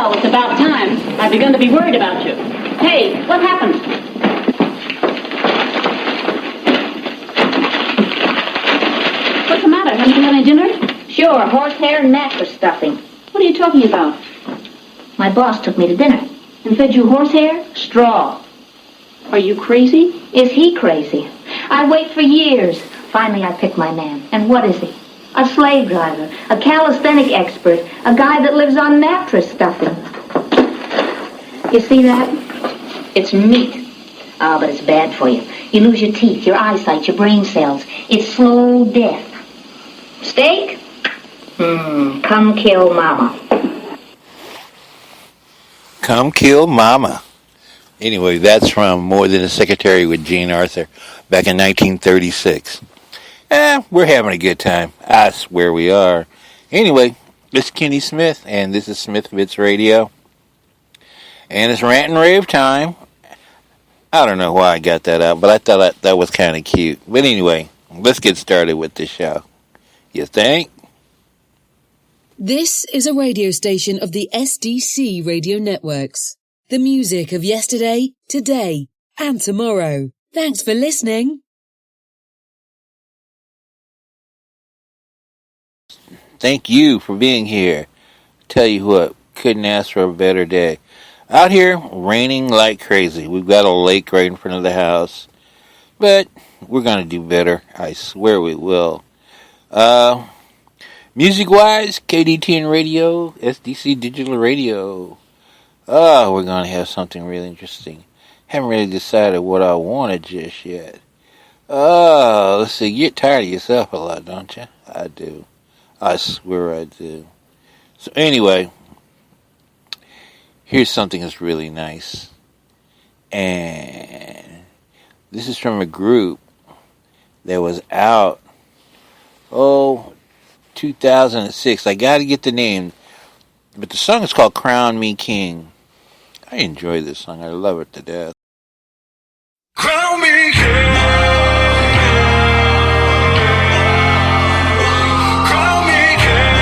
Well, it's about time. I've begun to be worried about you. Hey, what happened? What's the matter? Haven't you had any dinner? Sure, horsehair and mattress stuffing. What are you talking about? My boss took me to dinner. And fed you horsehair? Straw. Are you crazy? Is he crazy? I wait for years. Finally, I pick my man. And what is he? A slave driver, a calisthenic expert, a guy that lives on mattress stuffing. You see that? It's meat. Ah, but it's bad for you. You lose your teeth, your eyesight, your brain cells. It's slow death. Steak? Come kill mama. Come kill mama. Anyway, that's from More Than a Secretary with Jean Arthur back in 1936. We're having a good time. I swear we are. Anyway, this is Kenny Smith, and this is Smithfitz Radio. And it's Rant and Rave time. I don't know why I got that out, but I thought that was kind of cute. But anyway, let's get started with this show. You think? This is a radio station of the SDC Radio Networks. The music of yesterday, today, and tomorrow. Thanks for listening. Thank you for being here. Tell you what, couldn't ask for a better day. Out here, raining like crazy. We've got a lake right in front of the house. But we're going to do better. I swear we will. Music-wise, KDTN Radio, SDC Digital Radio. Oh, we're going to have something really interesting. Haven't really decided what I wanted just yet. Oh, let's see. You get tired of yourself a lot, don't you? I do. I swear I do. So anyway, here's something that's really nice. And this is from a group that was out, 2006. I got to get the name. But the song is called Crown Me King. I enjoy this song. I love it to death. Crown me king. Crown me king.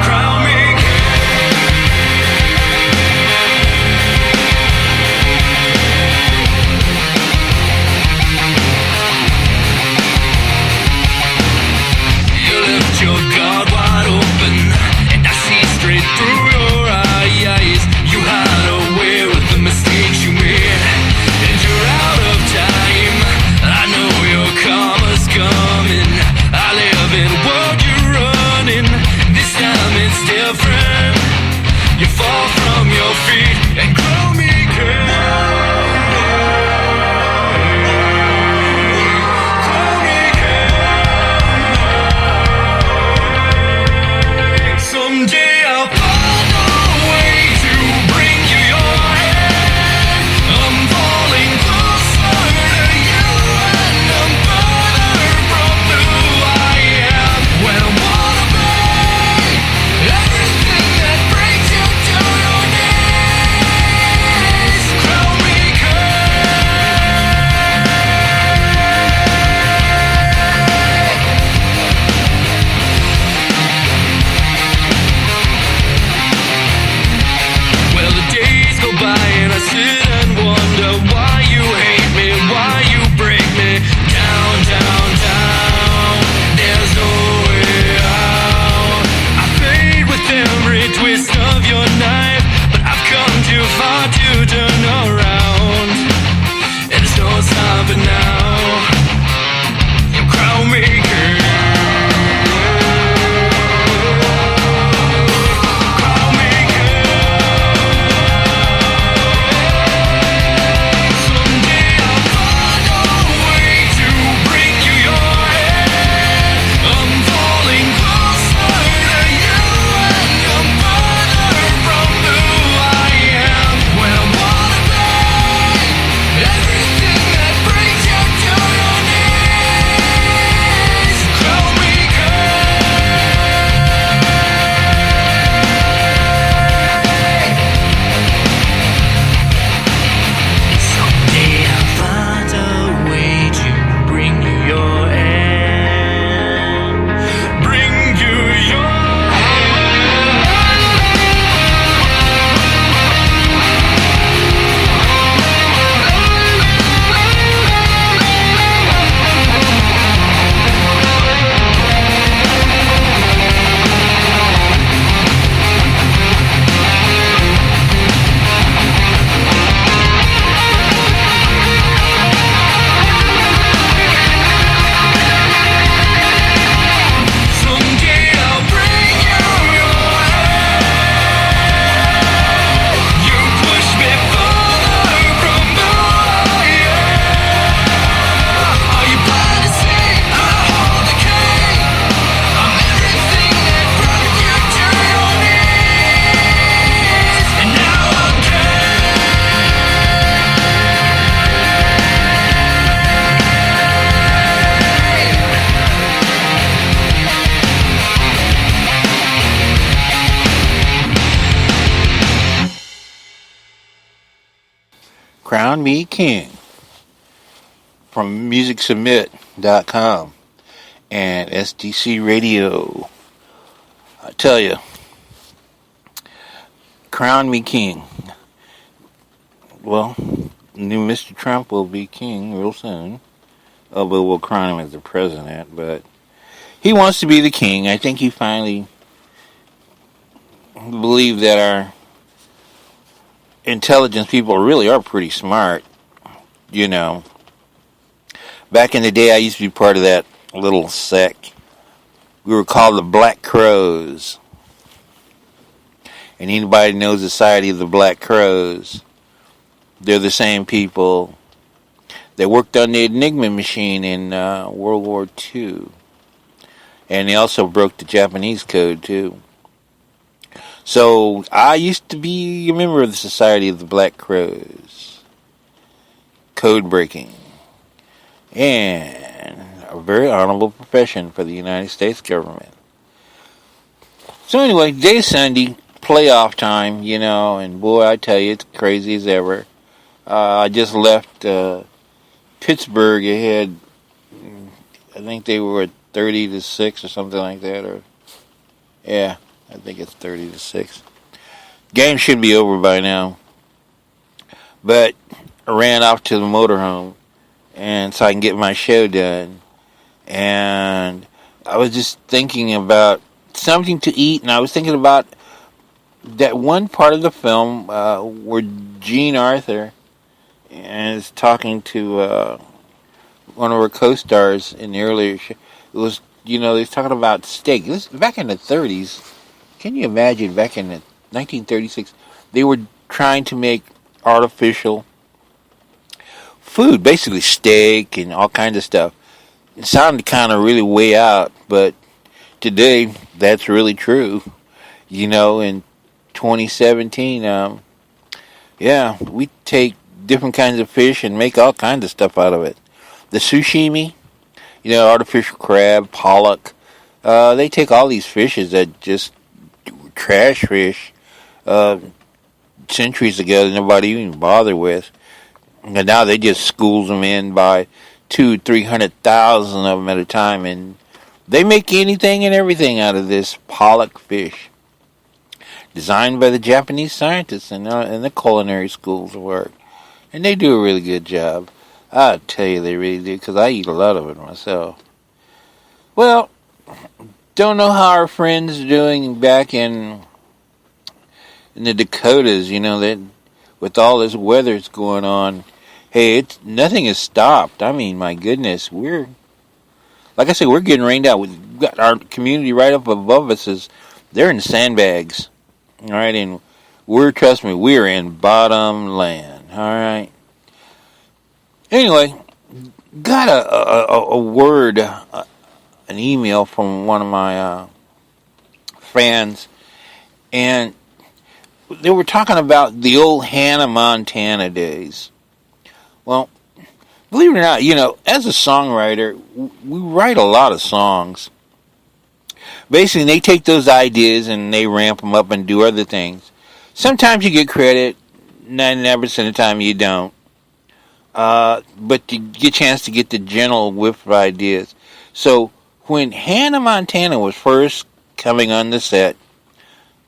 Crown me king. You left your guard wide open, and I see straight through your eyes. You hide away with the mistakes Crown Me King from MusicSubmit.com and SDC Radio. I tell you, Crown Me King. Well, new Mr. Trump will be king real soon. Although we'll crown him as the president, but he wants to be the king. I think he finally believed that our intelligence people really are pretty smart. You know, back in the day, I used to be part of that little sect. We were called the Black Crows. And anybody knows the Society of the Black Crows, they're the same people that worked on the Enigma machine in World War II. And they also broke the Japanese code, too. So, I used to be a member of the Society of the Black Crows. Code breaking. And a very honorable profession for the United States government. So anyway, today's Sunday, playoff time, you know, and boy, I tell you, it's crazy as ever. I just left Pittsburgh ahead. I think they were at 30-6 or something like that. Or yeah, I think it's 30-6. Game should be over by now. But I ran off to the motorhome, and so I can get my show done. And I was just thinking about something to eat, and I was thinking about that one part of the film where Jean Arthur is talking to one of her co-stars in the earlier show. It was, you know, they was talking about steak. This back in the 30s. Can you imagine back in 1936, they were trying to make artificial food, basically steak and all kinds of stuff. It sounded kind of really way out, but today that's really true. You know, in 2017, yeah, we take different kinds of fish and make all kinds of stuff out of it. The sashimi, you know, artificial crab, pollock, they take all these fishes that just trash fish centuries ago that nobody even bothered with. And now they just schools them in by 200,000-300,000 of them at a time, and they make anything and everything out of this pollock fish, designed by the Japanese scientists in the culinary schools of work, and they do a really good job. I tell you, they really do, because I eat a lot of it myself. Well, don't know how our friends are doing back in the Dakotas. You know that with all this weather that's going on. Hey, nothing has stopped. I mean, my goodness, like I said, we're getting rained out. We've got our community right up above us they're in sandbags, all right, and trust me, we're in bottom land, all right. Anyway, got a word, an email from one of my fans, and they were talking about the old Hannah Montana days. Well, believe it or not, you know, as a songwriter, we write a lot of songs. Basically, they take those ideas and they ramp them up and do other things. Sometimes you get credit, 99% of the time you don't. But you get a chance to get the general whiff of ideas. So, when Hannah Montana was first coming on the set,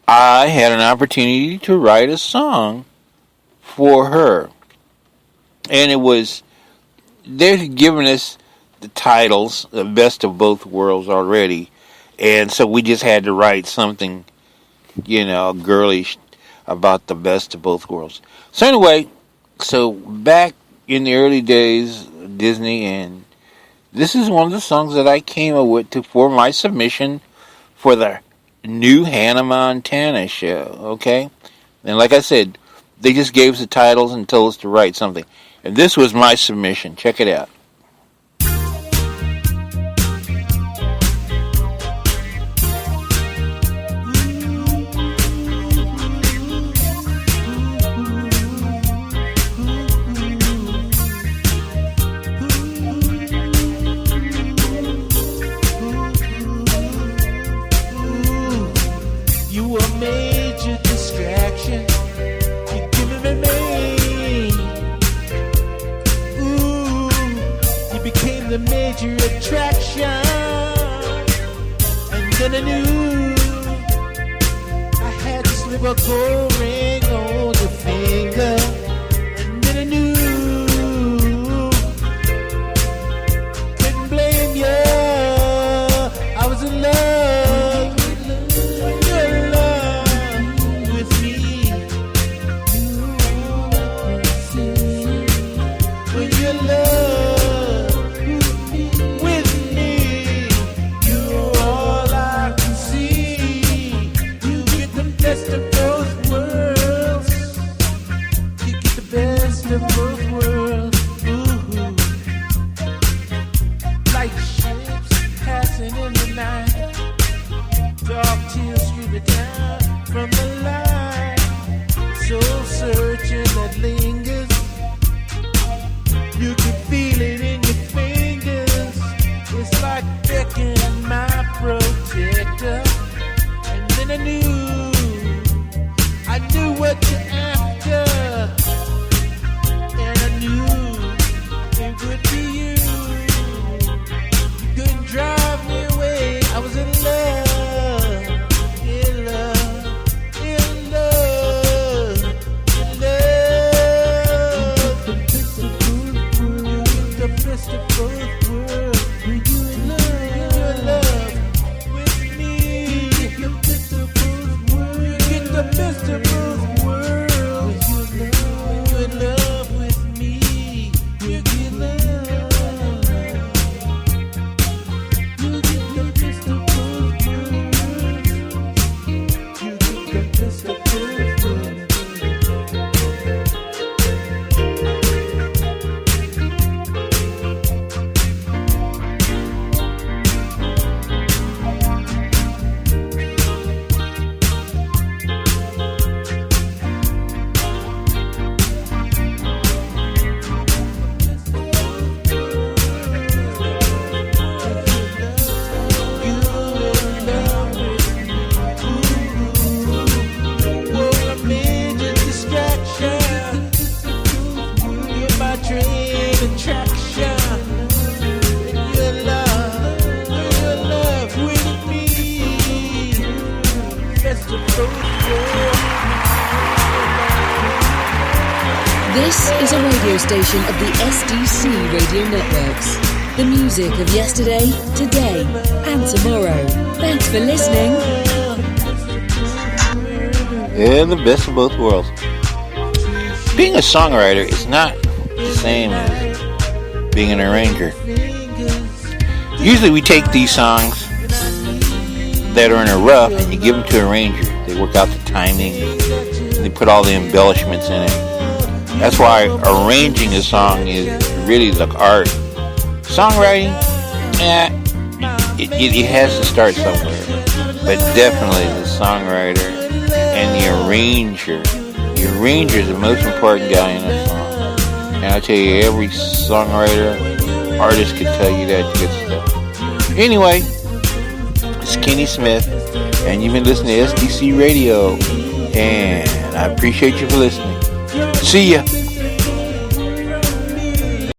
I had an opportunity to write a song for her. And they've given us the titles, the best of both worlds already. And so we just had to write something, you know, girlish about the best of both worlds. So anyway, back in the early days of Disney, and this is one of the songs that I came up with for my submission for the new Hannah Montana show, okay? And like I said, they just gave us the titles and told us to write something. And this was my submission. Check it out. You a major distraction. You're giving me became the major attraction. And then I knew I had to slip a gold ring on your finger. And then I knew couldn't blame you. I was in love. Your love with me. When your love with me, you're all I can see. You get the best of both worlds. You get the best of both worlds. Ooh. Like ships passing in the night, dark tears streaming down from the light. Soul searching that lingers. You can feel it in your fingers. It's like beckoning my protector. And then I knew what you're after. And I knew it would be you. You couldn't drive me away. I was in love, in love, in love, in love. The best of both worlds. You in love with me. You get the best of both worlds. You get the best of both worlds. You in love with me. You get love. You get the best of both worlds. You get the best of both worlds. This is a radio station of the SDC Radio Networks. The music of yesterday, today, and tomorrow. Thanks for listening. Yeah, the best of both worlds. Being a songwriter is not the same as being an arranger. Usually we take these songs that are in a rough and you give them to an arranger. They work out the timing, and they put all the embellishments in it. That's why arranging a song is really the art. Songwriting, it has to start somewhere. But definitely the songwriter and the arranger. The arranger is the most important guy in a song. And I tell you, every songwriter, artist could tell you that good stuff. Anyway, it's Kenny Smith, and you've been listening to SDC Radio. And I appreciate you for listening. See ya.